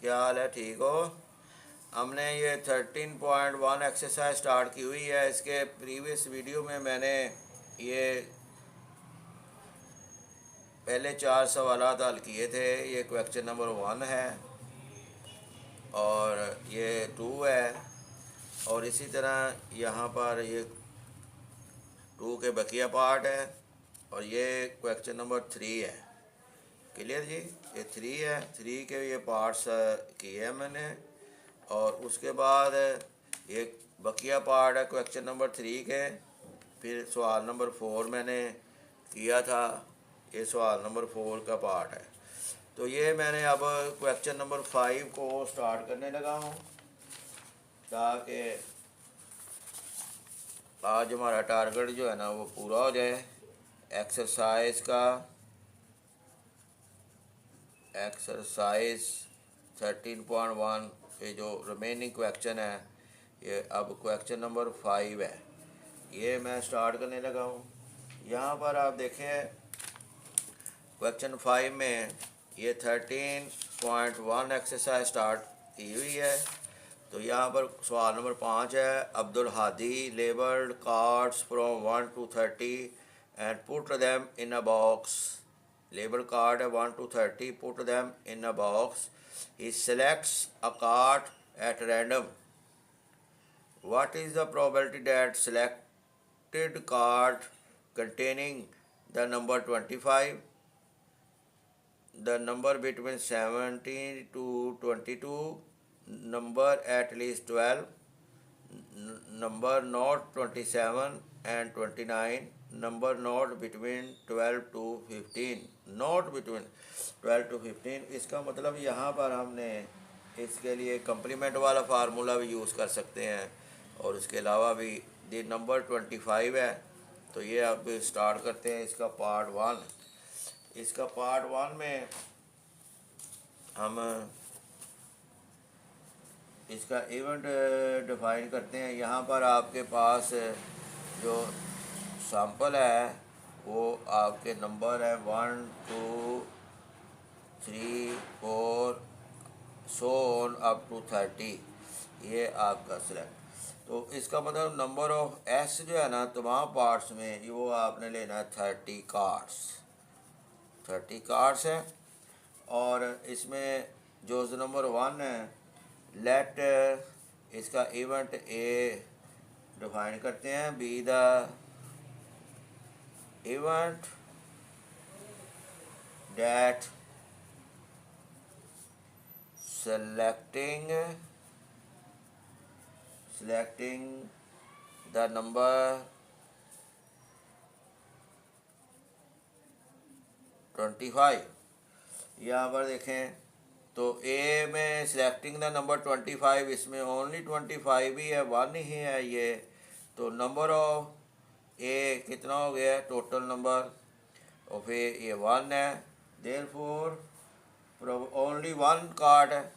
क्या हाल है, ठीक हो? हमने ये 13.1 एक्सरसाइज स्टार्ट की हुई है। इसके प्रीवियस वीडियो में मैंने ये पहले 4 सवालात हल किए थे। ये क्वेश्चन नंबर 1 है और ये 2 है, और इसी तरह यहाँ पर ये 2 के बकिया पार्ट है, और ये क्वेश्चन नंबर 3 है। क्लियर जी? ये 3 है, 3 के ये पार्ट्स किए हैं मैंने। और उसके बाद ये बकिया पार्ट है क्वेश्चन नंबर 3 के। फिर सवाल नंबर 4 मैंने किया था, ये सवाल नंबर 4 का पार्ट है। तो ये मैंने अब क्वेश्चन नंबर 5 को स्टार्ट करने लगा हूँ, ताकि आज हमारा टारगेट जो है ना वो पूरा हो जाए। एक्सरसाइज 13.1 के जो रिमेनिंग क्वेश्चन है, ये अब क्वेश्चन नंबर 5 है। ये मैं स्टार्ट करने लगा हूँ। यहाँ पर आप देखें क्वेश्चन 5 में ये 13.1 एक्सरसाइज स्टार्ट की हुई है। तो यहाँ पर सवाल नंबर 5 है। Abdul Hadi labelled cards from 1 to 30 and put them in a box. Label card है 1 to 30, put them in a box. He selects a card at random. What is the probability that selected card containing the number 25, the number between 17 to 22, number at least 12, number not 27 and 29, number not between 12 to 15, not between 12 to 15। इसका मतलब यहाँ पर हमने इसके लिए complement वाला formula भी use कर सकते हैं, और इसके अलावा भी दी नंबर 25 है। तो ये अब स्टार्ट करते हैं इसका पार्ट 1। इसका पार्ट 1 में हम इसका इवेंट डिफाइन करते हैं। यहाँ पर आपके पास जो सैम्पल है वो आपके नंबर है 1 2 3 4 सो ऑन अप टू 30। ये आपका सिलेक्ट। तो इसका मतलब नंबर ऑफ एस जो है ना तमाम पार्ट्स में, ये वो आपने लेना है 30 कार्ड्स है। और इसमें जो नंबर 1 है, लेट इसका इवेंट ए डिफाइन करते हैं, be the event that selecting the number 25। यहाँ पर देखें तो ए में सिलेक्टिंग द नंबर 25, इसमें ओनली 25 ही है, 1 ही है ये। तो नंबर ऑफ ए कितना हो गया, टोटल नंबर ऑफ ए ये 1 है। देयरफॉर ओनली 1 कार्ड है,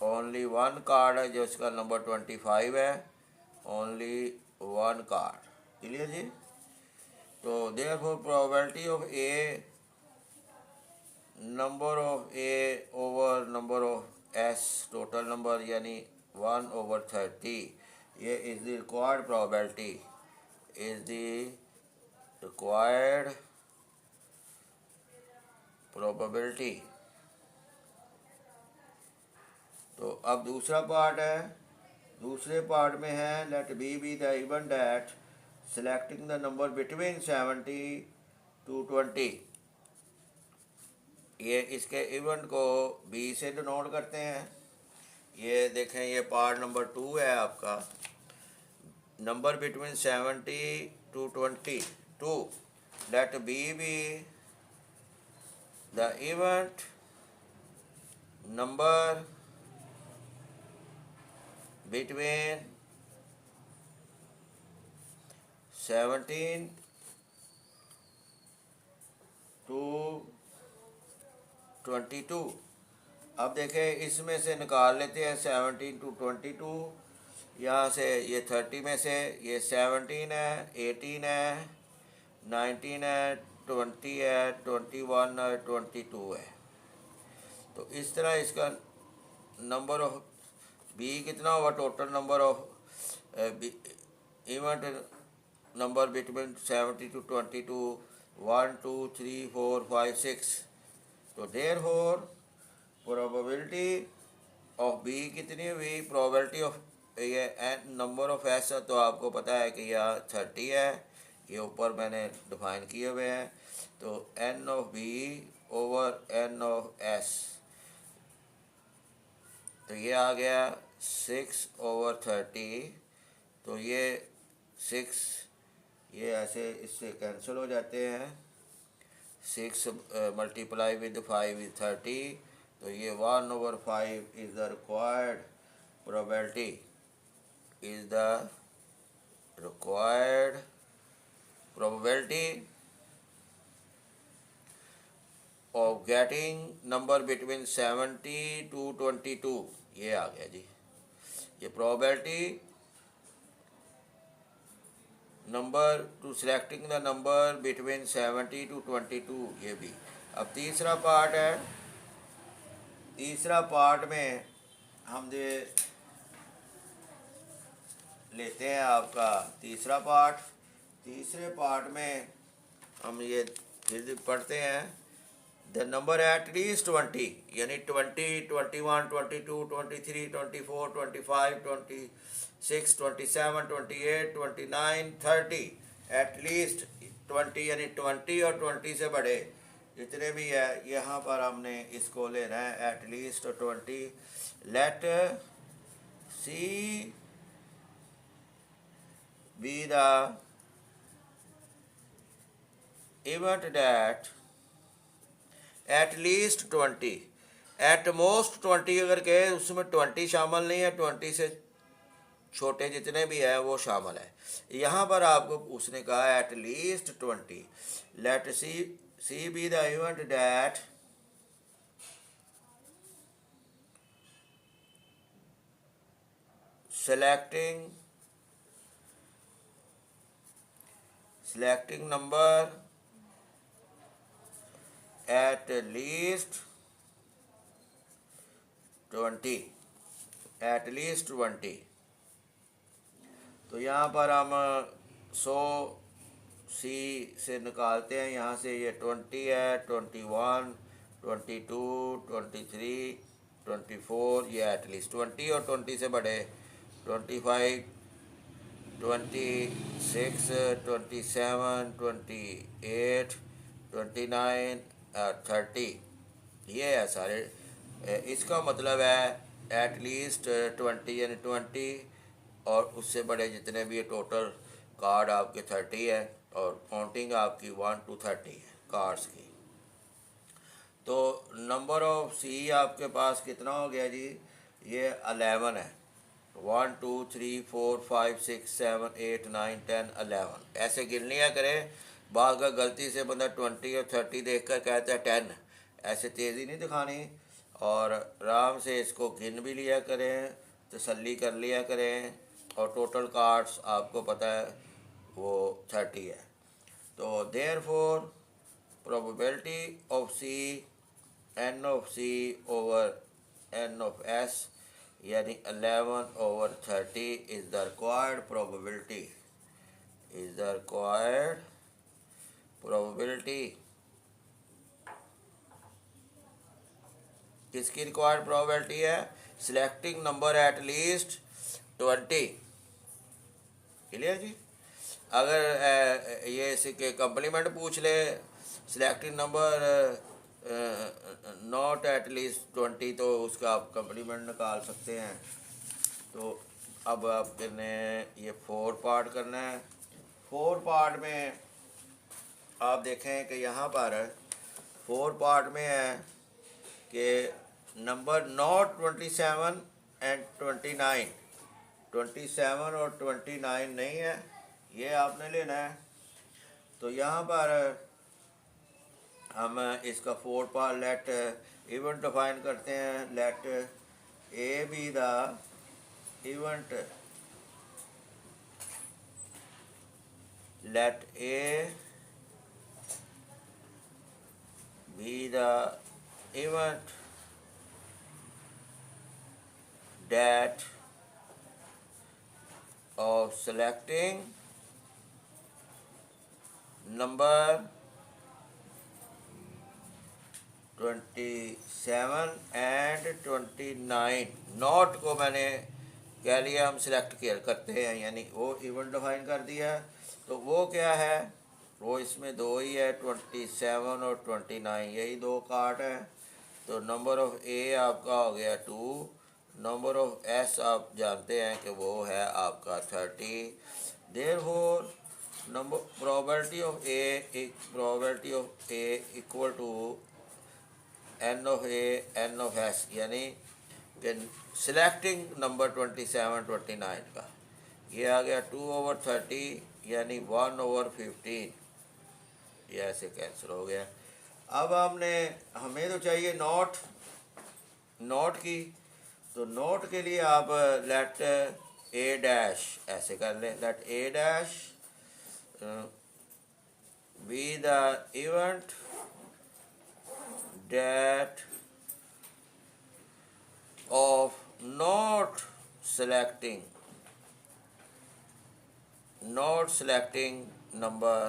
ओनली 1 कार्ड है जो इसका नंबर 25 है, ओनली 1 कार्ड। क्लियर जी? तो therefore probability of A, number of A over number of S total number, यानी 1 over 30, ये is the required probability, is the required probability. तो अब दूसरा पार्ट है। दूसरे पार्ट में है let be the event that selecting the number between 70 to 20। ये इसके इवेंट को बी से डिनोट करते हैं। ये देखें, ये पार्ट नंबर 2 है आपका। Number between 70 to 22, let be the event number between 17 to 22। अब देखें इसमें से निकाल लेते हैं 17 to 22। यहाँ से ये 30 में से ये 17 है, 18 है, 19 है, 20 है, 21 है, 22 है। तो इस तरह इसका नंबर ऑफ बी कितना होगा, total number of event number between 70 to 22, 1 2 3 4 5 6। तो therefore probability of B कितनी हुई, प्रोबेबिलिटी ऑफ ये एन नंबर ऑफ एस, तो आपको पता है कि यह 30 है, ये ऊपर मैंने डिफाइन किए हुए हैं। तो N of B over N of S, तो ये आ गया 6/30। तो ये 6 ये ऐसे इससे कैंसिल हो जाते हैं। 6 मल्टीप्लाई विद 5 इज 30। तो ये 1/5 is the required probability, is the required probability of getting number between 70 to 22। ये आ गया जी, ये probability number two selecting the number between 70 to 22, ये भी। अब तीसरा पार्ट है, तीसरा पार्ट में हम ये लेते हैं आपका तीसरा पार्ट। तीसरे पार्ट में हम ये फिर पढ़ते हैं द नंबर एट लीस्ट 20, यानी 20, 21, 22, 23, 24, 25, 26, 27, 28, 29, 30। एट लीस्ट 20 यानी 20 और 20 से बड़े जितने भी है, यहाँ पर हमने इसको लेना है at least 20। Let C be the event that at least 20, at most 20 अगर कहे उसमें 20 शामिल नहीं है, 20 से छोटे जितने भी है वो शामिल है। यहाँ पर आपको उसने कहा at least 20। Let C be the event that selecting number at least 20, at least 20। तो यहाँ पर हम 100 सी से निकालते हैं, यहाँ से ये 20 है, 21, 22, 23, 24, ये एट लीस्ट 20 और 20 से बड़े 25, 26, 27, 28, 29, 30। ये है सारे। इसका मतलब है एट लीस्ट 20 यानी 20 और उससे बड़े जितने भी टोटल कार्ड आपके 30 है और काउंटिंग आपकी 1 to 30 है कार्ड्स की। तो नंबर ऑफ सी आपके पास कितना हो गया जी, ये 11 है। 1 2 3 4 5 6 7 8 9 10 11 ऐसे गिन लिया करें। बाद का गलती से बंदा 20 और 30 देख कर कहता है 10, ऐसे तेज़ी नहीं दिखानी और आराम से इसको गिन भी लिया करें, तसल्ली कर लिया करें। और टोटल कार्ड्स आपको पता है वो 30 है। तो therefore probability of C N of C over N of S यानी 11/30 is the required probability, is the required probability. किसकी रिक्वायर्ड प्रोबेबिलिटी है, selecting number at least 20। Clear जी। अगर ये इसके कम्प्लीमेंट पूछ ले, selecting number not at least 20, तो उसका आप कम्प्लीमेंट निकाल सकते हैं। तो अब आपने ये 4 पार्ट करना है। 4 पार्ट में आप देखें कि यहाँ पर 4 पार्ट में है कि नंबर नॉट 27 एंड 29, 27 और 29 नहीं है, ये आपने लेना है। तो यहाँ पर हम इसका 4 पार्ट लेट इवेंट डिफाइन करते हैं। Let A be the event, let A be the event that of selecting number 27 and 29 not को मैंने कह लिया हम सिलेक्ट करते हैं, यानी वो इवन डिफाइन कर दिया है। तो वो क्या है, वो इसमें दो ही है, 27 और 29, यही दो कार्ड है। तो नंबर ऑफ ए आपका हो गया 2, नंबर ऑफ एस आप जानते हैं कि वो है आपका 30। Therefore number probability of A equal to N of A N of S, यानी कि सिलेक्टिंग नंबर 27 29 का ये आ गया 2/30 यानी 1/15, ये ऐसे कैंसिल हो गया। अब हमें तो चाहिए नोट की, तो नोट के लिए आप लेट ए डैश ऐसे कर लें, let A dash be the event that of not selecting number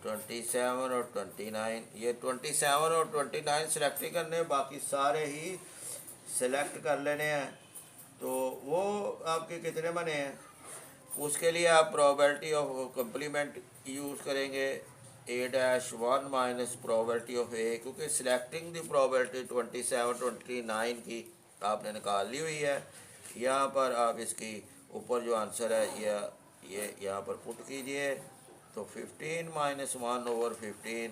27 और 29, ये 27 और 29 सेलेक्ट ही करने, बाकी सारे ही सेलेक्ट कर लेने हैं। तो वो आपके कितने बने हैं, उसके लिए आप प्रोबेबिलिटी ऑफ कंप्लीमेंट यूज़ करेंगे, A-1 माइनस प्रोबेबिलिटी ऑफ ए, क्योंकि सिलेक्टिंग द प्रोबेबिलिटी 27 29 की आपने निकाल ली हुई है। यहाँ पर आप इसकी ऊपर जो आंसर है ये यहाँ पर पुट कीजिए, तो 15 - 1/15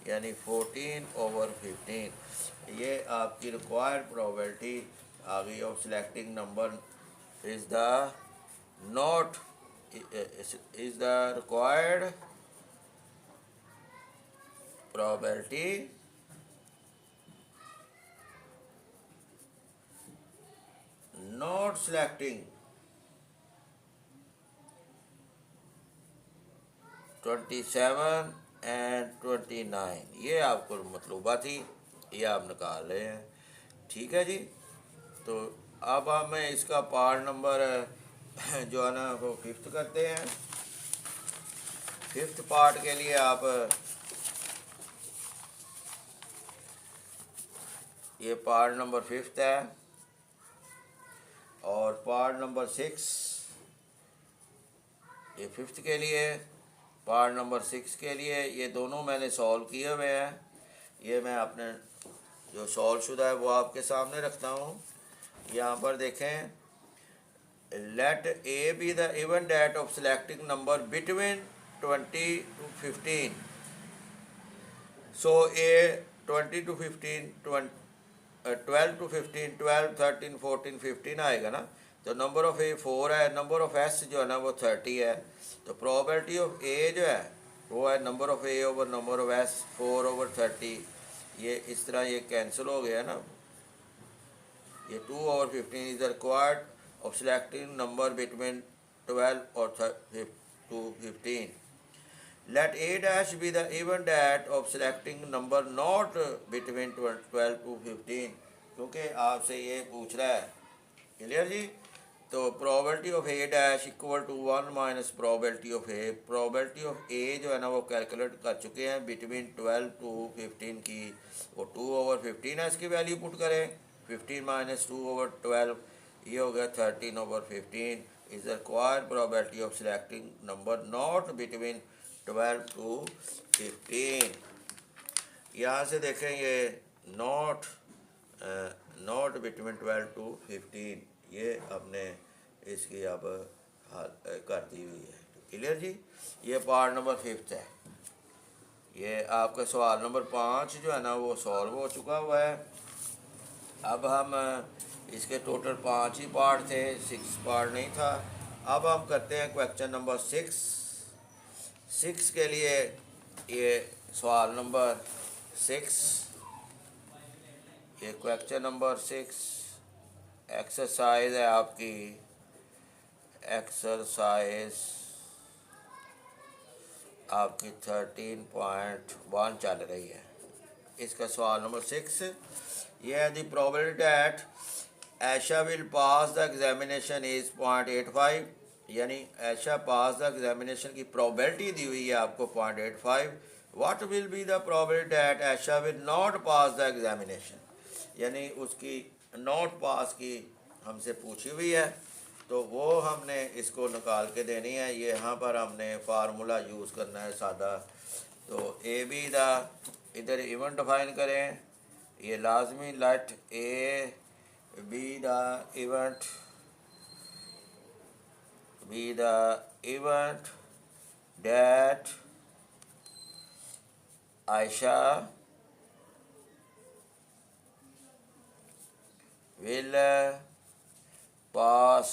यानी 14/15, ये आपकी रिक्वायर्ड प्रोबेबिलिटी आ गई of selecting number is the required probability not selecting 27 and 29, ये आपको मतलूबा थी, ये आप निकाल रहे हैं। ठीक है जी। तो अब हमें इसका पार्ट नंबर जो है ना वो फिफ्थ करते हैं। फिफ्थ पार्ट के लिए आप ये पार्ट नंबर 5 है और पार्ट नंबर 6 ये 5th के लिए, पार्ट नंबर 6 के लिए, ये दोनों मैंने सॉल्व किए हुए हैं। ये मैं अपने जो सॉल्व शुदा है वो आपके सामने रखता हूँ। यहाँ पर देखें, let A be the event that of selecting number between 20 to 15, so A 20 to 15 12 to 15 12 13 14 15 आएगा ना। तो नंबर ऑफ ए 4 है, नंबर ऑफ एस जो है ना वो 30 है। तो प्रोबेबिलिटी ऑफ ए जो है वो है number of A over number of S 4/30। ये इस तरह ये कैंसिल हो गया ना, ये 2/15 is required of selecting number between 12 और 15। Let A dash be the even dat of selecting number not between 12 to 15, क्योंकि आपसे ये पूछ रहा है। क्लियर जी। तो probability of A dash equal to 1 minus probability of A, probability of A जो है ना वो कैलकुलेट कर चुके हैं बिटवीन 12 to 15 की, वो 2/15 है, इसकी वैल्यू पुट करें, 15 - 2/12 ये हो गया 13/15 is required probability of selecting number not between 12 to 15। यहाँ से देखें ये नॉट बिटवीन 12 to 15, ये हमने इसकी अब कर दी हुई है। क्लियर जी। ये पार्ट नंबर 5 है। ये आपका सवाल नंबर 5 जो है ना वो सॉल्व हो चुका हुआ है। अब हम इसके टोटल 5 ही पार्ट थे, 6 पार्ट नहीं था। अब हम करते हैं क्वेश्चन नंबर 6 के लिए। ये सवाल नंबर 6, ये क्वेश्चन नंबर 6 एक्सरसाइज है आपकी, एक्सरसाइज आपकी 13.1 चल रही है। इसका सवाल नंबर 6 ये है the probability that Aisha will pass the examination is 0.85, यानी ऐशा पास द एग्जामिनेशन की प्रोबेबिलिटी दी हुई है आपको 0.85। What will be the probability that Aisha will not pass the examination, यानी उसकी नॉट पास की हमसे पूछी हुई है, तो वो हमने इसको निकाल के देनी है। ये यहाँ पर हमने फार्मूला यूज़ करना है सादा। तो ए बी द इधर इवेंट डिफाइन करें, ये लाजमी let A be the event that Ayesha will pass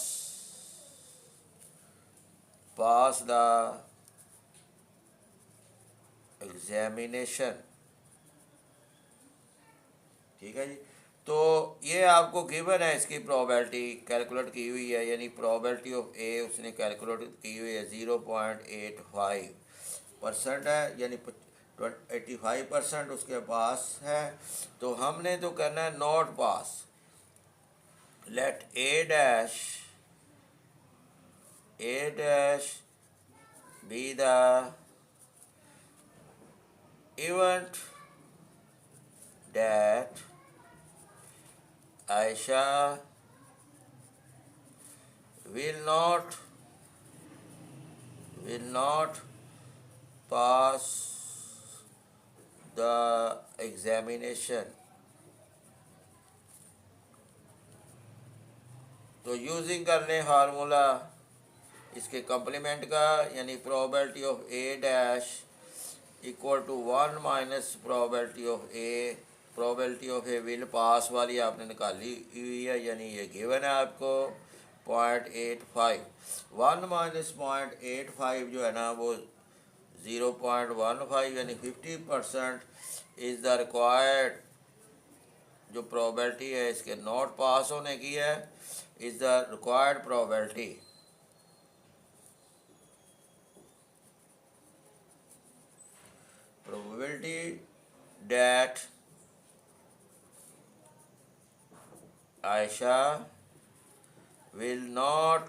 the examination. ठीक है जी। तो ये आपको गिवन है, इसकी प्रोबेबिलिटी कैलकुलेट की हुई है, यानी प्रोबेबिलिटी ऑफ ए उसने कैलकुलेट की हुई है 0.85% है, यानी 85% उसके पास है। तो हमने तो करना है not pass. Let A dash be the event that Aisha will not pass the examination। तो यूजिंग कर लें फार्मूला इसके कम्प्लीमेंट का, यानी probability of A dash equal to 1 minus probability of A will pass वाली आपने निकाली हुई है, यानी ये गिवन है आपको 0.85। 1 माइनस 0.85 जो है ना वो 0.15, यानी 50% इज़ द रिक्वायर्ड जो प्रोबेबिलिटी है इसके नॉट पास होने की है, is the required probability. Probability that Aisha will not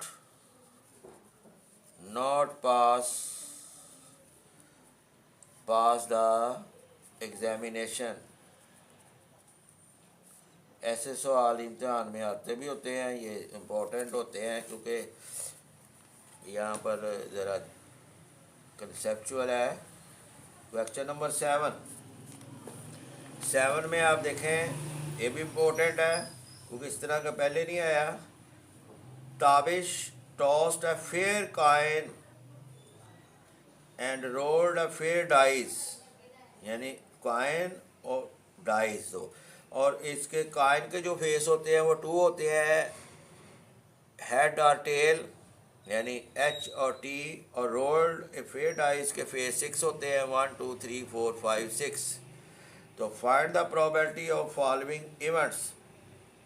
pass the examination। ऐसे सवाल इम्तिहान में आते भी होते हैं, ये इम्पोर्टेंट होते हैं क्योंकि यहाँ पर ज़रा कंसेप्चुअल है। क्वेश्चन नंबर 7 में आप देखें, ये भी इम्पोर्टेंट है क्योंकि इस तरह का पहले नहीं आया। Tabish tossed a fair coin and rolled a fair dice, यानी कॉइन और डाइस दो, और इसके कॉइन के जो फेस होते हैं वो 2 होते हैं, हेड और टेल यानी एच और टी, और रोल्ड ए फेयर डाइस के फेस 6 होते हैं, 1 2 3 4 5 6। तो find the probability of following events,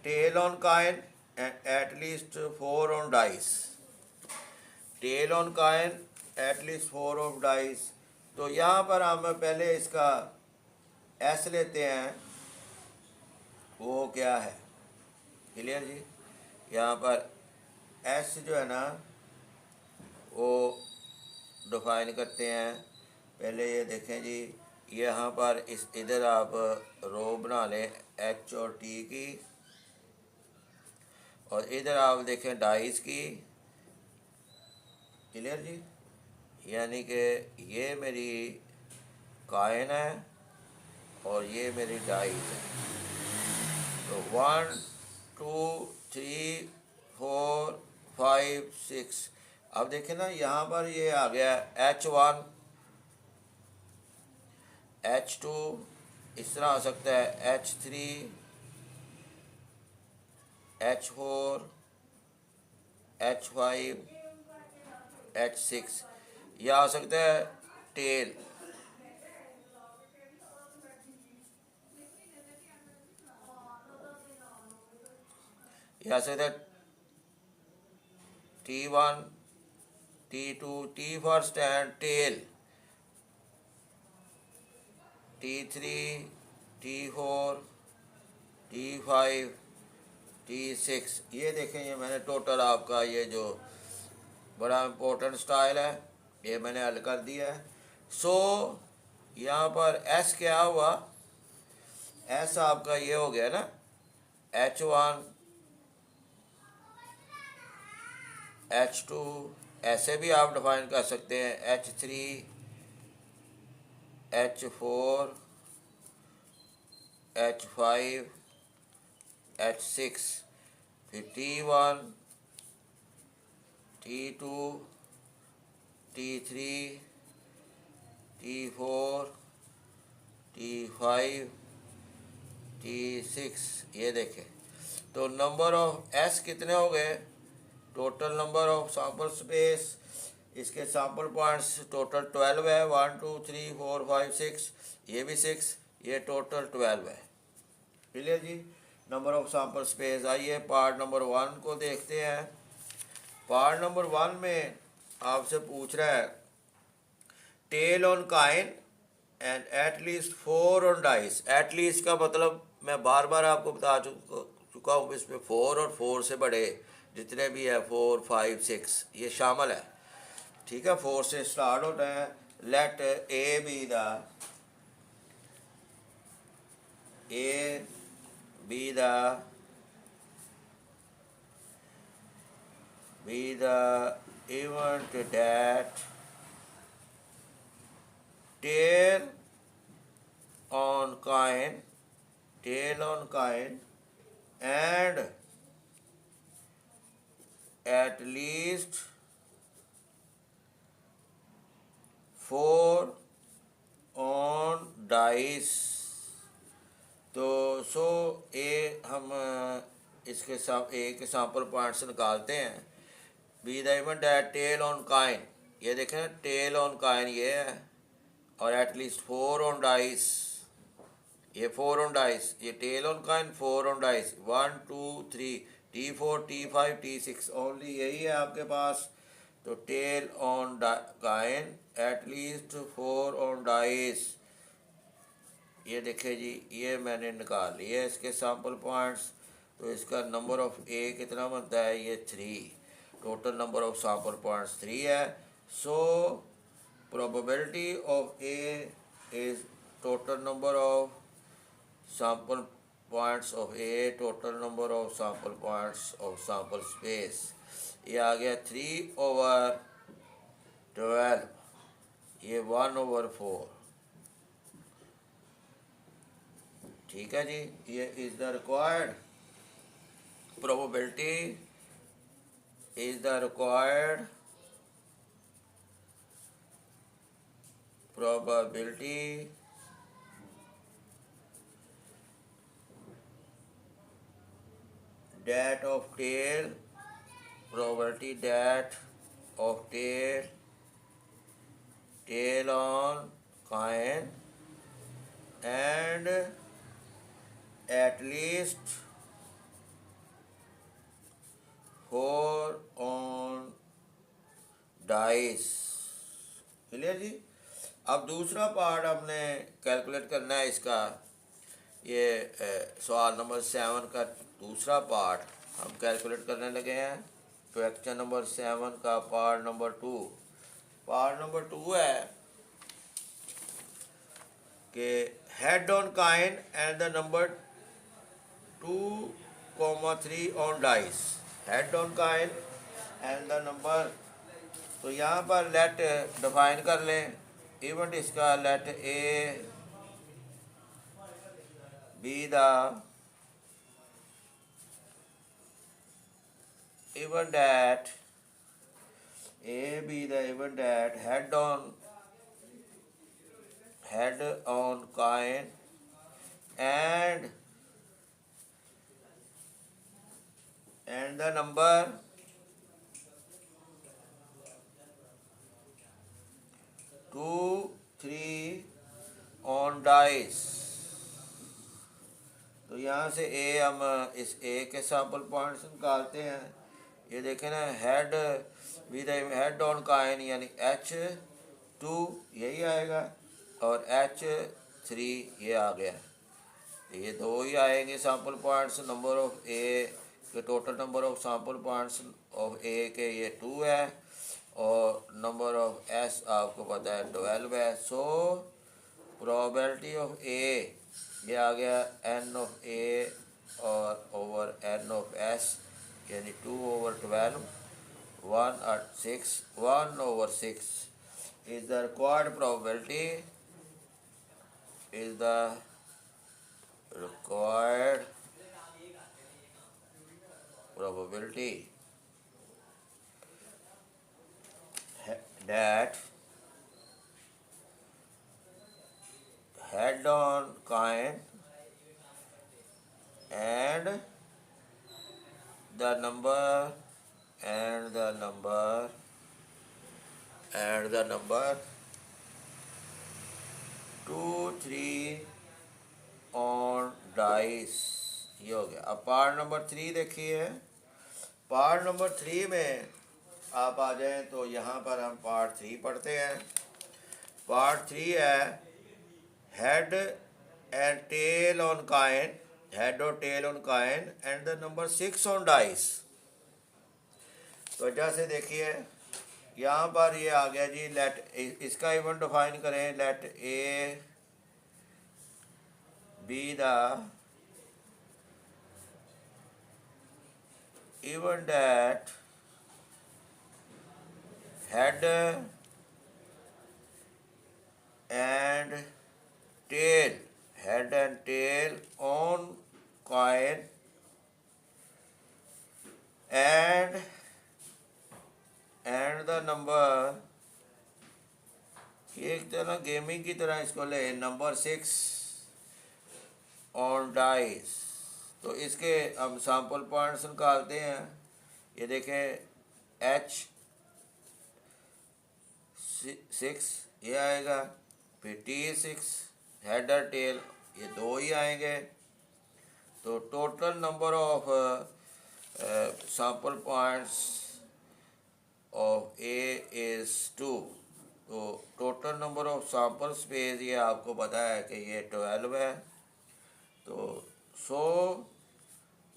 tail on coin and at least 4 on dice. Tail on coin at least 4 of dice. तो यहाँ पर हम पहले इसका एस लेते हैं, वो क्या है, क्लियर जी। यहाँ पर एस जो है ना वो डिफाइन करते हैं। पहले ये देखें जी, यहाँ पर इस इधर आप रो बना लें एच और टी की, और इधर आप देखें डाइस की, क्लियर जी। यानी कि ये मेरी कॉइन है और ये मेरी डाइस है। तो 1 2 3 4 5 6। अब देखें ना यहाँ पर ये आ गया H1 H2, इस तरह हो सकता है H3 H4 H5 H6, यह आ सकता है टेल। यह आ सकता है T1 T2, T for stand tail, T3 T4, T5, T6। ये देखें, ये मैंने टोटल आपका ये जो बड़ा इम्पोर्टेंट स्टाइल है ये मैंने हल कर दिया है। सो यहाँ पर एस क्या हुआ, एस आपका ये हो गया ना H1, H2, ऐसे भी आप डिफाइन कर सकते हैं H3, H4, H5, H6, फिर T1, T2, T3, T4, T5, T6। ये देखें तो नंबर ऑफ एस कितने हो गए, total number of sample space, इसके सैंपल पॉइंट्स टोटल 12 है, 1 2 3 4 5 6, ये भी 6, ये टोटल 12 है। क्लियर जी। Number of sample space. आइए पार्ट नंबर 1 को देखते हैं। पार्ट नंबर 1 में आपसे पूछ रहा है tail on coin and at least 4 on dice. At least का मतलब मैं बार बार आपको बता चुका हूँ, इसमें 4 और 4 से बड़े जितने भी है 4 5 6 ये शामिल है। ठीक है, 4 से स्टार्ट होता है। Let A be the event that tail on coin and at least 4 on dice। तो सो ए हम इसके साथ ए के सैंपल पॉइंट्स निकालते हैं। Be the event that tail on coin, ये देखें टेल ऑन काइन ये है, और एटलीस्ट 4 ऑन डाइस, ये 4 ऑन डाइस, ये tail on coin 4 on dice, 1 2 3 T4 T5 T6 only यही है आपके पास। तो tail on coin at least 4 on dice, ये देखे जी ये मैंने निकाल लिया है इसके सैंपल पॉइंट्स। तो इसका नंबर ऑफ ए कितना बनता है, ये 3। Total number of sample points 3 है। सो probability of A is total number of sample points of A, total number of sample points of sample space। ये आ गया 3/12, ये 1/4। ठीक है जी, ये is the required probability, is the required probability that of tail, probability that of tail on coin and at least 4 on dice। Clear जी। अब दूसरा पार्ट हमने कैलकुलेट करना है इसका, ये सवाल नंबर 7 का दूसरा पार्ट हम कैलकुलेट करने लगे हैं। क्वेश्चन नंबर 7 का पार्ट नंबर 2। पार्ट नंबर 2 है कि head on coin and the number 2, 3 on dice. Head on coin and the number, तो यहाँ पर लेट डिफाइन कर लें इवेंट इसका। Let A be the event that head on coin and the number 2 3 on dice। तो यहाँ से ए हम इस ए के सैंपल पॉइंट्स निकालते हैं। ये देखें ना, head with head on coin यानी H2 यही आएगा और H3 ये आ गया। ये दो ही आएंगे sample points. Number of A के total number of sample points of A के ये 2 है, और नंबर ऑफ एस आपको पता है 12 है। सो प्रोबेबिलिटी ऑफ ए ये आ गया एन ऑफ ए और ओवर एन ऑफ एस, यानी 2/12, 1/6 is the required probability, is the required probability that head-on coin and the number 2, 3 on dice, ये हो गया। अब पार्ट नंबर 3 देखिए। पार्ट नंबर 3 में आप आ जाएं तो यहाँ पर हम पार्ट 3 पढ़ते हैं। पार्ट 3 है head and tail on coin, head और tail on coin and the number 6 on dice. तो जैसे देखिए यहाँ पर ये आ गया जी, लेट इसका इवन डिफाइन करें। Let A be the event that head and tail on coin and the number, एक तरह गेमिंग की तरह इसको ले, नंबर 6 ऑन डाइस। तो इसके हम सैम्पल पॉइंट्स निकालते हैं। ये देखें H 6 ये आएगा, फिर T6 हेड और टेल ये दो ही आएंगे। तो total number of sample points of A is 2। तो total number of sample space ये आपको पता है कि ये 12 है। तो so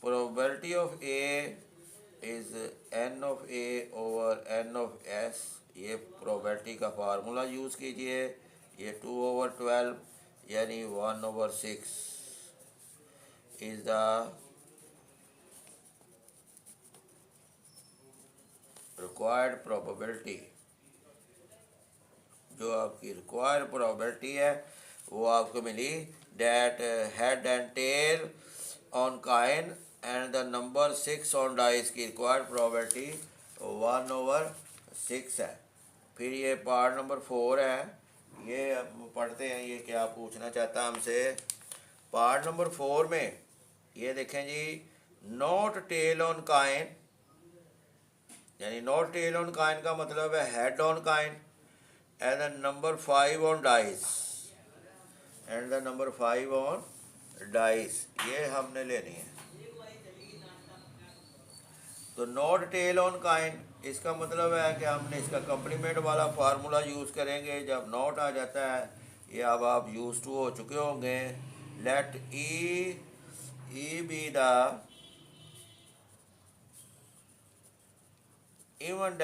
probability of A is N of A over N of S. ये प्रोबेबिलिटी का फार्मूला यूज़ कीजिए। ये 2/12 यानी 1/6 इज़ द रिक्वायर्ड प्रोबेबिलिटी। जो आपकी रिक्वायर्ड प्रोबेबिलिटी है वो आपको मिली, that head and tail on coin and the number 6 on dice की required probability 1/6 है। फिर ये पार्ट नंबर 4 है, ये हम पढ़ते हैं ये क्या पूछना चाहता है हमसे। पार्ट नंबर 4 में ये देखें जी, नॉट टेल ऑन कॉइन, यानी नॉट टेल ऑन कॉइन का मतलब है head on coin and the number 5 on dice and the number 5 on dice, ये हमने लेनी है। तो नॉट टेल ऑन कॉइन इसका मतलब है कि हमने इसका कंप्लीमेंट वाला फार्मूला यूज़ करेंगे। जब नॉट आ जाता है, ये अब आप यूज टू हो चुके होंगे। Let E be the event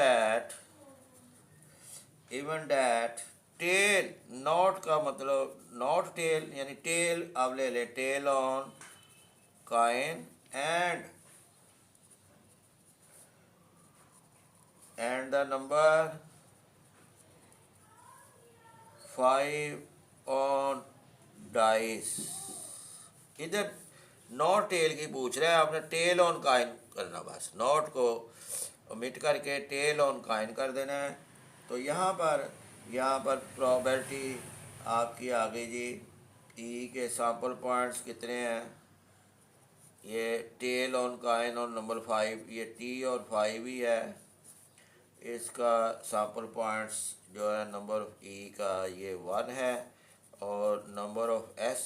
that tail, not का मतलब नॉट टेल यानी टेल अब ले ले, tail on coin and the number 5 on dice. इधर नॉट टेल की पूछ रहा है, आपने टेल ऑन कॉइन करना, बस नॉट को ओमिट करके टेल ऑन कॉइन कर देना है। तो यहाँ पर प्रोबेबिलिटी आपकी आ गई जी। ई के सैम्पल पॉइंट्स कितने हैं, ये टेल ऑन कॉइन और नंबर 5, ये टी और 5 ही है। इसका सैम्पल पॉइंट्स जो है नंबर ऑफ ई का ये 1 है, और नंबर ऑफ एस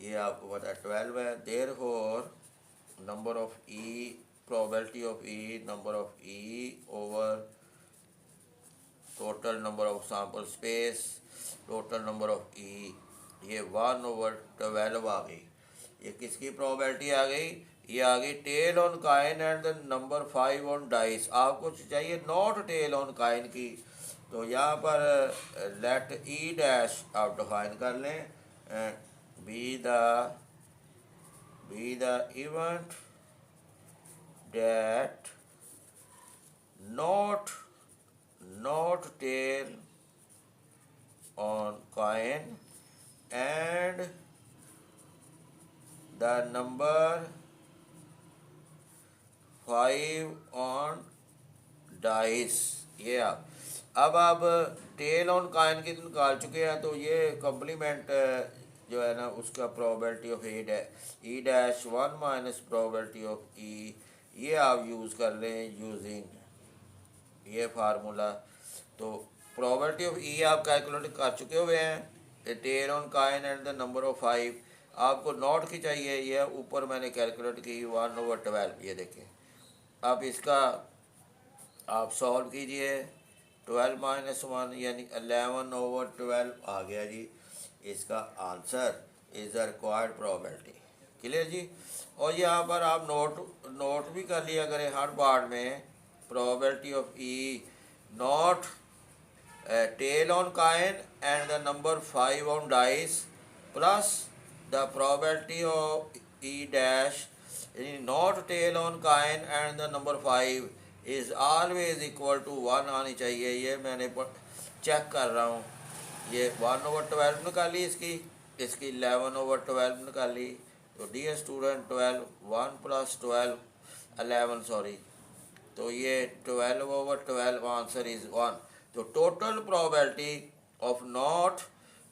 ये आपको पता है 12 है। Therefore number of E, probability of E, number of E over total number of sample space, total number of E, ये 1/12 आ गई। ये किसकी प्रोबेबिलिटी आ गई? ये आ गई tail on coin and the number 5 on dice. आपको चाहिए नॉट टेल ऑन काइन की, तो यहाँ पर लेट ई डैश आप डिफाइन कर लें, be the event that not tail on coin and the number 5 on dice। ये अब टेल ऑन काइन की निकाल चुके हैं, तो ये कम्प्लीमेंट जो है ना उसका probability of E dash 1 minus probability of E, ये आप यूज़ कर लें यूजिंग ये फार्मूला। तो प्रोबेबिलिटी ऑफ ई आप कैलकुलेट कर चुके हुए हैं, tail on coin and the number of 5। आपको नोट की चाहिए, ये ऊपर मैंने कैलकुलेट की 1/12। ये देखें, अब इसका आप सॉल्व कीजिए, 12 माइनस 1 यानी 11/12 आ गया जी। इसका answer is the required probability. Clear जी। और यहाँ पर आप नोट भी कर लिया करें हर पार्ट में, probability of E not tail on coin and the number 5 on dice plus the probability of E dash not tail on coin and the number 5 is always equal to 1 आनी चाहिए। ये मैंने चेक कर रहा हूँ, ये 1/12 निकाली, इसकी 11/12 निकाली। तो डियर स्टूडेंट 12 1 + 12 11 सॉरी, तो ये 12/12 आंसर इज़ 1। तो total probability of not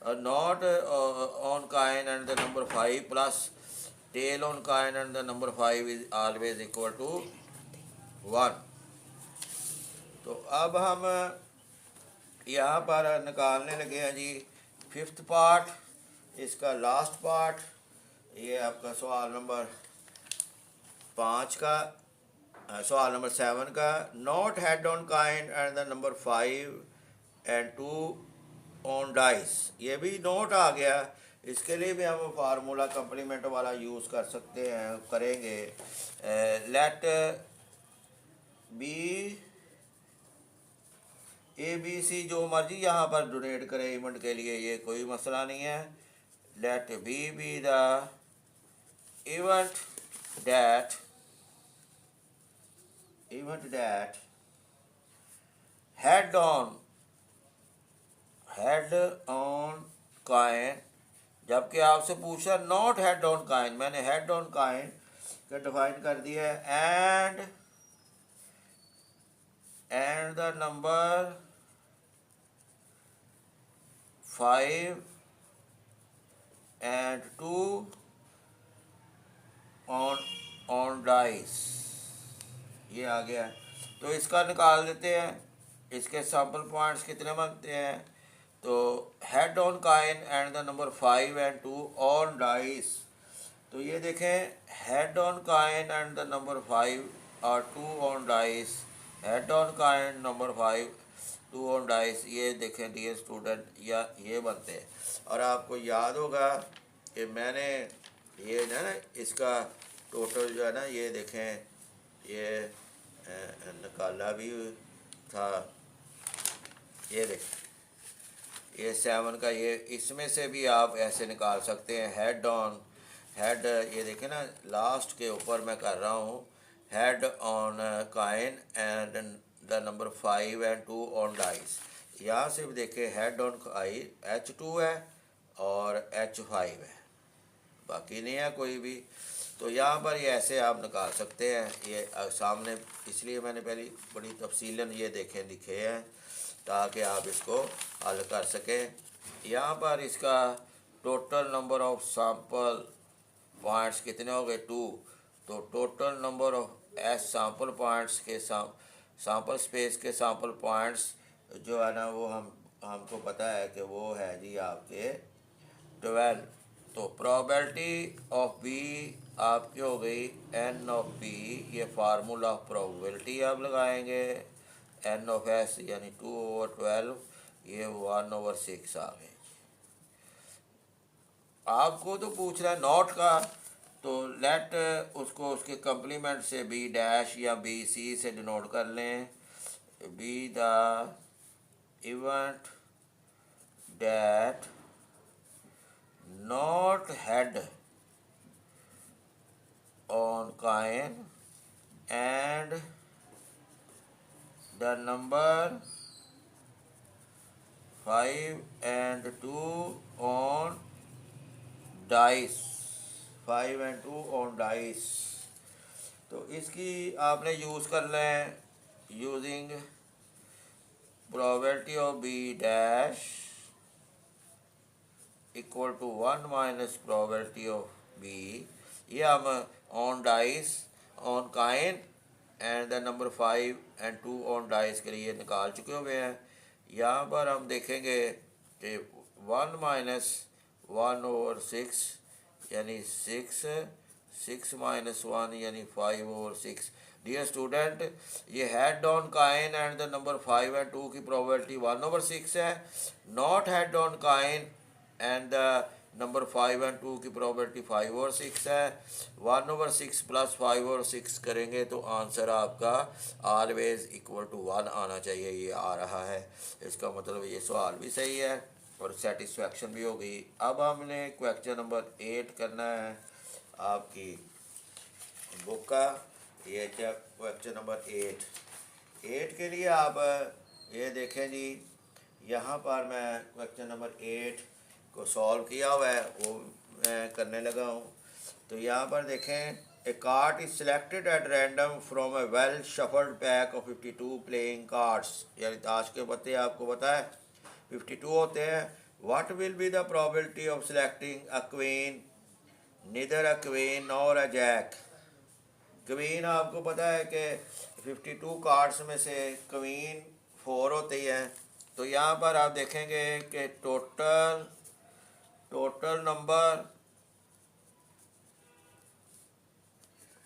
on coin and the number 5 plus tail on coin and the number 5 is always equal to 1। तो अब हम यहाँ पर निकालने लगे हैं जी 5th पार्ट, इसका लास्ट पार्ट। ये आपका सवाल नंबर 5 का, सवाल नंबर 7 का, not head on coin and the number 5 and 2 on dice. ये भी नोट आ गया, इसके लिए भी हम फार्मूला कम्प्लीमेंट वाला यूज़ कर सकते हैं, करेंगे। लेट बी ABC जो मर्जी यहाँ पर डोनेट करे इवेंट के लिए, ये कोई मसला नहीं है। Let be the event that head on on, जबकि आपसे पूछा नॉट हेड ऑन काइन, मैंने हेड ऑन काइन का डिफाइन कर दिया है, and the number 5 and 2 on dice. ये आ गया, तो इसका निकाल देते हैं, इसके सैम्पल पॉइंट्स कितने बनते हैं। तो head on coin and the number 5 and 2 on dice, तो ये देखें head on coin and the number 5 और 2 on dice, head on coin number 5 2 on dice, ये देखें डियर स्टूडेंट, या ये बनते हैं। और आपको याद होगा कि मैंने ये ना इसका टोटल जो है ना, ये देखें, ये निकाला भी था, ये देखें ये 7 का, ये इसमें से भी आप ऐसे निकाल सकते हैं। हेड ये देखें ना, लास्ट के ऊपर मैं कर रहा हूँ, head on coin and the number 5 and 2 on dice. यहाँ से भी देखें हेड ऑन काइन H2 है और H5 है, बाकी नहीं है कोई भी। तो यहाँ पर ये ऐसे आप निकाल सकते हैं, ये सामने, इसलिए मैंने पहले बड़ी तफसीलन ये देखें लिखे हैं ताकि आप इसको हल कर सकें। यहाँ पर इसका total number of sample points कितने हो गए 2, तो total number of S sample points के सैम्पल स्पेस के सैम्पल पॉइंट्स जो है ना, वो हमको पता है कि वो है जी आपके 12। तो प्रोबेबिलिटी ऑफ बी आपकी हो गई n ऑफ बी, ये फार्मूला ऑफ प्रोबेबिलिटी आप लगाएंगे, n ऑफ s यानी 2/12, ये 1/6 आ गए। आपको तो पूछ रहा है नॉट का, तो लेट उसको उसके कम्प्लीमेंट से बी डैश या बी सी से डिनोट कर लें। Be the event that not had on coin and the number 5 and 2 on dice, 5 and 2 on dice। तो इसकी आपने यूज़ कर लें using probability of B dash equal to 1 minus probability of B. ये हम on dice on coin and the number 5 and 2 on dice के लिए निकाल चुके हुए हैं। यहाँ पर हम देखेंगे कि 1 माइनस 1/6 यानी 6, 6 माइनस 1 यानी 5/6। डियर स्टूडेंट, ये head on coin and the number 5 and 2 की प्रोबेबिलिटी 1/6 है। Not head on coin and the number 5 and 2 की प्रोबेबिलिटी 5/6 है। 1/6 प्लस 5/6 करेंगे तो आंसर आपका ऑलवेज इक्वल टू 1 आना चाहिए। ये आ रहा है, इसका मतलब ये सवाल भी सही है और सेटिस्फैक्शन भी होगी। अब हमने क्वेश्चन नंबर 8 करना है आपकी बुक का। ये क्या क्वेश्चन नंबर 8 के लिए आप ये देखें जी, यहाँ पर मैं क्वेश्चन नंबर 8 को सॉल्व किया हुआ है, वो मैं करने लगा हूँ। तो यहाँ पर देखें, a card is selected at random from a well shuffled pack of 52 playing cards. यानी ताश के पत्ते आपको पता है 52 होते हैं। What will be the probability of selecting a queen, neither a queen nor a jack. Queen आपको पता है कि 52 कार्ड्स में से क्वीन 4 होती है। तो यहाँ पर आप देखेंगे कि total number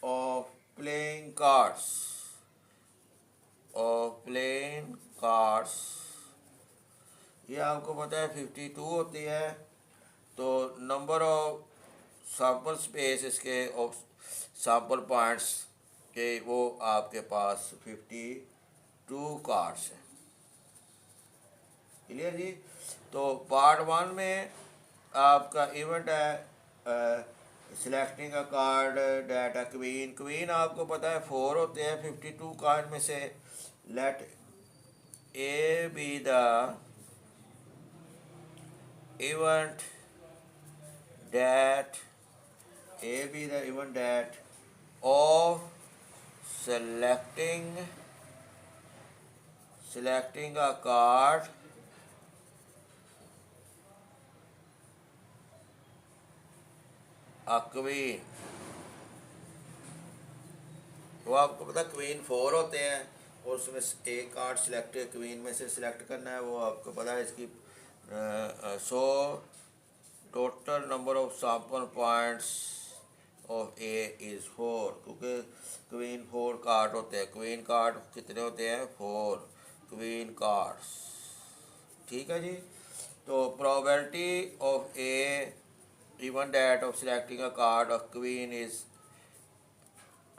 of playing cards ये आपको पता है 52 होती है। तो नंबर ऑफ सैम्पल स्पेस इसके ऑफ सैम्पल पॉइंट्स के वो आपके पास 52 कार्ड्स हैं। क्लियर जी। तो पार्ट 1 में आपका इवेंट है selecting a card that a queen आपको पता है 4 होते हैं 52 कार्ड में से। Let A be the event that of selecting a card a queen। तो आपको पता क्वीन 4 होते हैं और उसमें एक कार्ड सिलेक्ट क्वीन में से सिलेक्ट करना है, वो आपको पता है इसकी। सो total number of sample points of A is 4, क्योंकि क्वीन 4 कार्ड होते हैं। क्वीन कार्ड कितने होते हैं? 4 क्वीन कार्ड्स। ठीक है जी। तो probability of A even that of selecting a card of queen is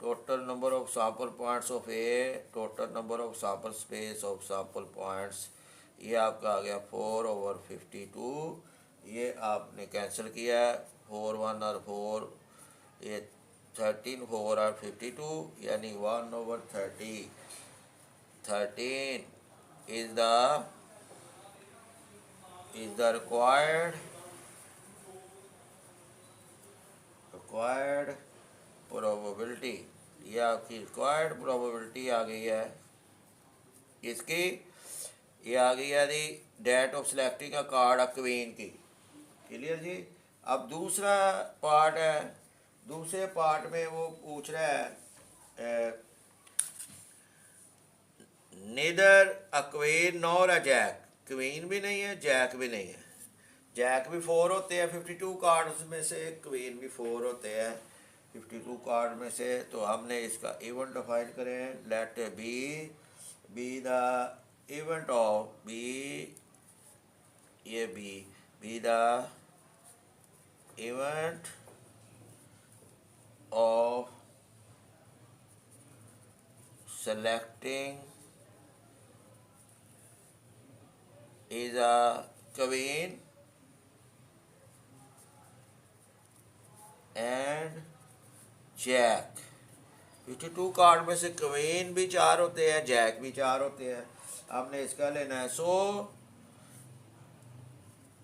total number of sample points of A, total number of sample space of sample points. ये आपका आ गया 4/52। ये आपने कैंसिल किया है, 4 1 और 4, ये 13 4 और 52 यानी 1/30। 13 is the required probability। ये आपकी रिक्वायर्ड प्रोबेबिलिटी आ गई है इसकी। ये आ गई है the date of selecting a card a queen की। क्लियर जी। अब दूसरा पार्ट है, दूसरे पार्ट में वो पूछ रहा है neither a queen nor a jack. Queen भी नहीं है, जैक भी नहीं है। जैक भी 4 होते हैं 52 कार्ड्स में से, क्वीन भी 4 होते हैं 52 कार्ड में से। तो हमने इसका इवेंट डिफाइन करें। Let be the event of be the event selecting is a queen and jack. 52 card में से क्वीन भी 4 होते हैं, जैक भी 4 होते हैं। आपने इसका लेना है। So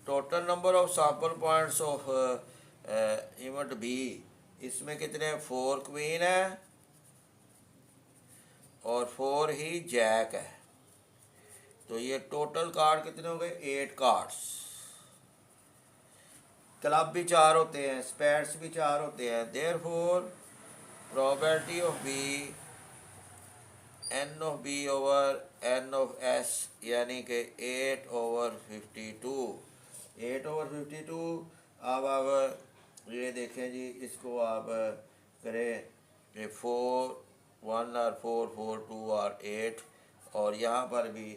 total number of sample points of event B, इसमें कितने 4 क्वीन है और 4 ही जैक है। तो ये टोटल कार्ड कितने हो गए 8 कार्ड्स। क्लब भी 4 होते हैं, स्पेड्स भी 4 होते हैं। Therefore probability of B N of B over N of S, यानी कि 8/52। 8/52। अब ये देखें जी, इसको आप करें कि 4 1 और 4 4 2 और 8, और यहाँ पर भी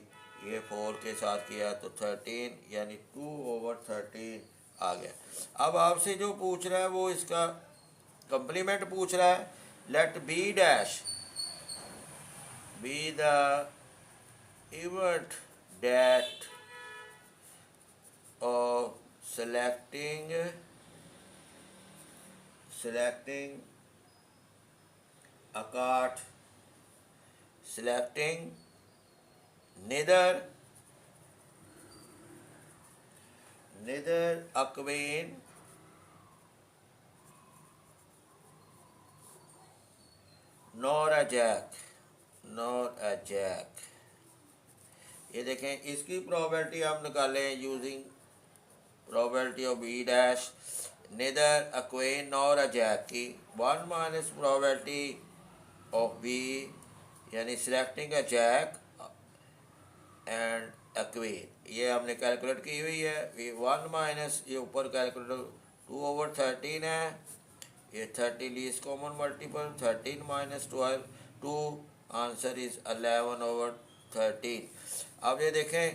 ये 4 के साथ किया तो 13, यानी 2/13 आ गया। अब आपसे जो पूछ रहा है वो इसका कंप्लीमेंट पूछ रहा है। Let B dash be the event that of selecting a card, selecting neither a queen nor a jack। ये देखें, इसकी प्रोबेबिलिटी हम निकालें using probability of B dash neither a queen nor a jack की 1 minus probability of B, यानी selecting a jack and a queen, ये हमने calculate की हुई है। ये 1 माइनस, ये ऊपर कैलकुलेटर 2/13 है, ये 30 least common multiple 13 minus 12 2, answer is 11/13। अब ये देखें,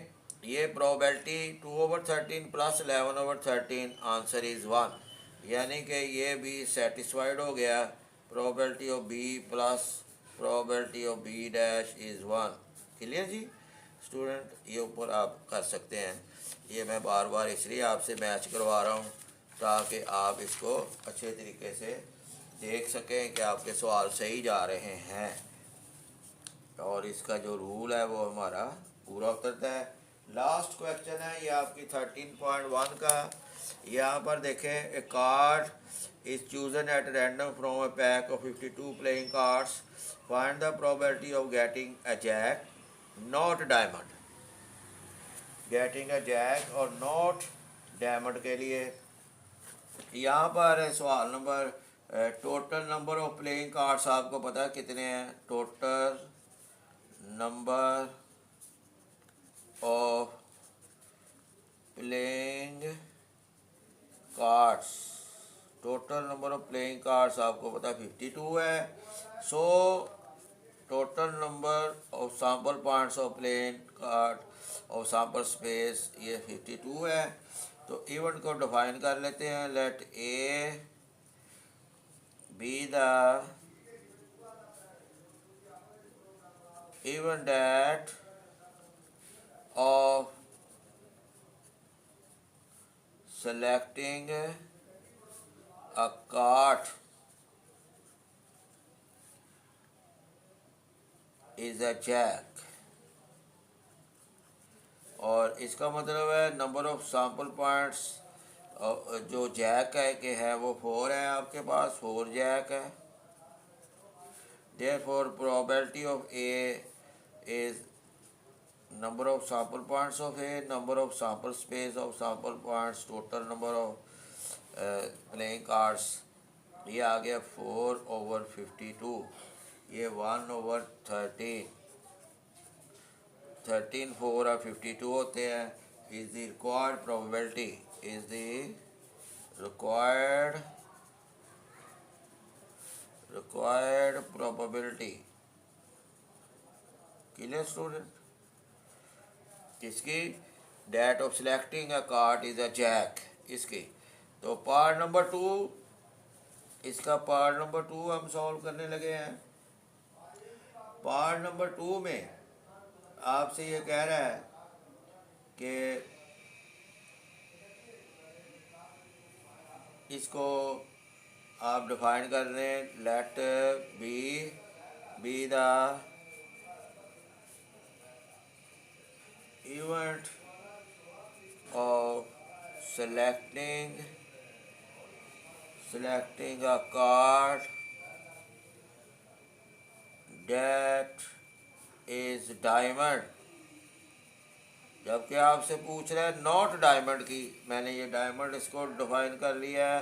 ये प्रोबेबिलिटी 2/13 प्लस 11/13, आंसर इज 1, यानी कि ये भी सेटिस्फाइड हो गया। Probability of B plus probability of B dash is 1। Clear जी स्टूडेंट, ये ऊपर आप कर सकते हैं। ये मैं बार बार इसलिए आपसे मैच करवा रहा हूँ ताकि आप इसको अच्छे तरीके से देख सकें कि आपके सवाल सही जा रहे हैं और इसका जो रूल है वो हमारा पूरा उतरता है। लास्ट क्वेश्चन है ये आपकी 13.1 का। यहाँ पर देखें, a card is chosen at random from a pack of 52 playing cards, find the probability of getting a jack not diamond. Getting a jack और नॉट डायमंड के लिए यहाँ पर सवाल number total number of playing cards आपको पता है कितने हैं। Total number of playing cards, total number of playing cards आपको पता है 52 है। So total number of sample points of playing card और सैंपल स्पेस ये 52 है। तो इवेंट को डिफाइन कर लेते हैं। Let A be the event that of selecting a card is a jack, और इसका मतलब है नंबर ऑफ सैंपल पॉइंट्स जो जैक है कि है वो 4 है, आपके पास 4 जैक है। Therefore probability of A is number of sample points of A, number of sample space of sample points, total number of playing cards, ये आ गया 4/52, ये 1/13, 13 4 और 52 होते हैं। is the required probability, is the required probability। clear student, इसकी that of selecting a card is a jack इसकी। तो पार्ट नंबर 2, इसका पार्ट नंबर 2 हम सॉल्व करने लगे हैं। पार्ट नंबर 2 में आपसे ये कह रहा है कि इसको आप डिफाइन कर दें, let be the event of selecting a card that is diamond, जबकि आपसे पूछ रहा है नॉट डायमंड की। मैंने ये डायमंड इसको डिफाइन कर लिया है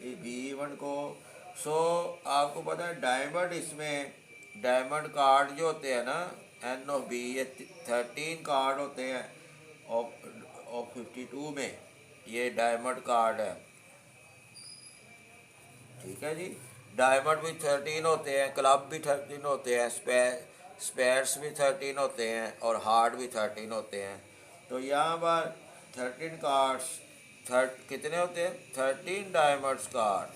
ये बी इवेंट को। सो आपको पता है डायमंड, इसमें डायमंड कार्ड जो होते हैं ना एन ऑफ बी, ये 13 कार्ड होते हैं ऑफ 52 में, ये डायमंड कार्ड है। ठीक है जी, डायमंड भी 13 होते हैं, क्लब भी 13 होते हैं, स्पेयर्स भी 13 होते हैं और हार्ट भी 13 होते हैं। तो यहाँ पर 13 कार्ड्स कितने होते हैं? 13 diamonds card,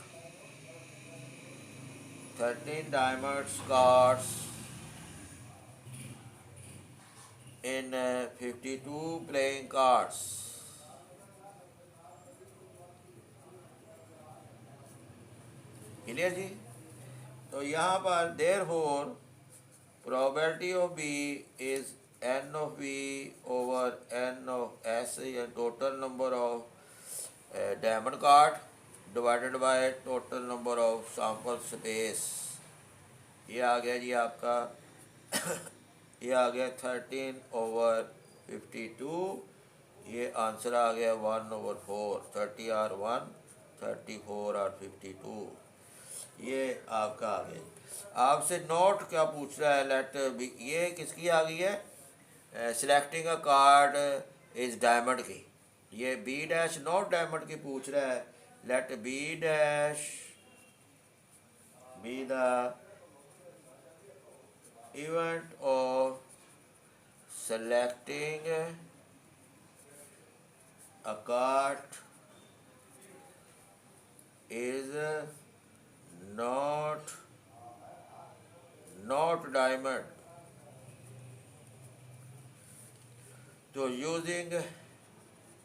13 diamonds cards in 52 playing cards. Clear जी? तो यहाँ पर therefore probability of B is N of B over N of S, या total number of diamond card divided by total number of sample space. ये आ गया जी आपका ये आ गया 13/52। ये आंसर आ गया 1/4, 30 और 1, 34 और 52। ये आपका आ गया। आपसे नोट क्या पूछ रहा है? लेट बी, ये किसकी आ गई है? Selecting a card is diamond की। ये बी डैश नॉट डायमंड की पूछ रहा है। Let B dash be the event of selecting a card is not diamond. So using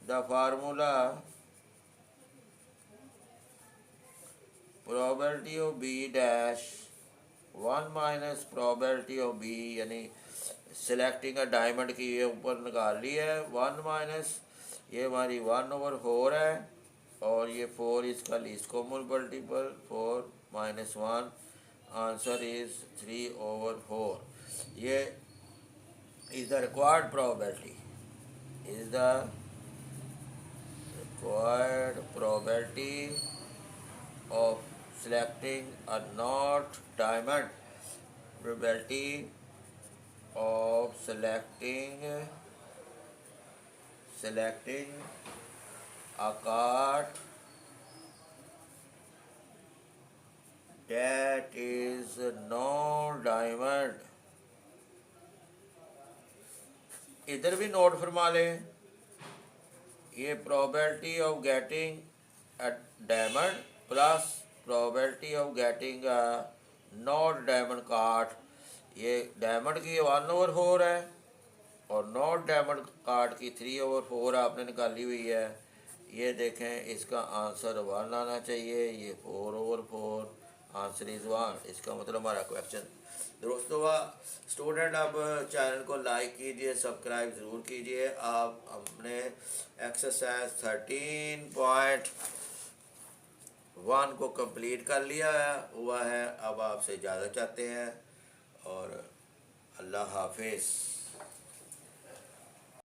the formula probability of B dash 1 minus probability of B, यानी selecting a diamond की ये ऊपर निकाल ली है, 1 माइनस ये हमारी 1/4 है, और ये 4 इसका least common multiple, 4 - 1, answer is 3/4। ये is the required probability, is the required probability of selecting a not diamond, probability of selecting a card that is no diamond। इधर भी नोट फरमा लें, ये probability of getting a diamond plus probability of getting a not diamond card। ये diamond की 1/4 है और not diamond card की 3/4 आपने निकाली हुई है। ये देखें, इसका आंसर 1 आना चाहिए, ये 4/4, आंसर इज़ 1। इसका मतलब हमारा क्वेश्चन दुरुस्त हुआ। स्टूडेंट अब चैनल को लाइक कीजिए, सब्सक्राइब ज़रूर कीजिए। आप हमने एक्सरसाइज 13.1 को कंप्लीट कर लिया हुआ है। अब आपसे इजाज़त चाहते हैं और अल्लाह हाफिज़।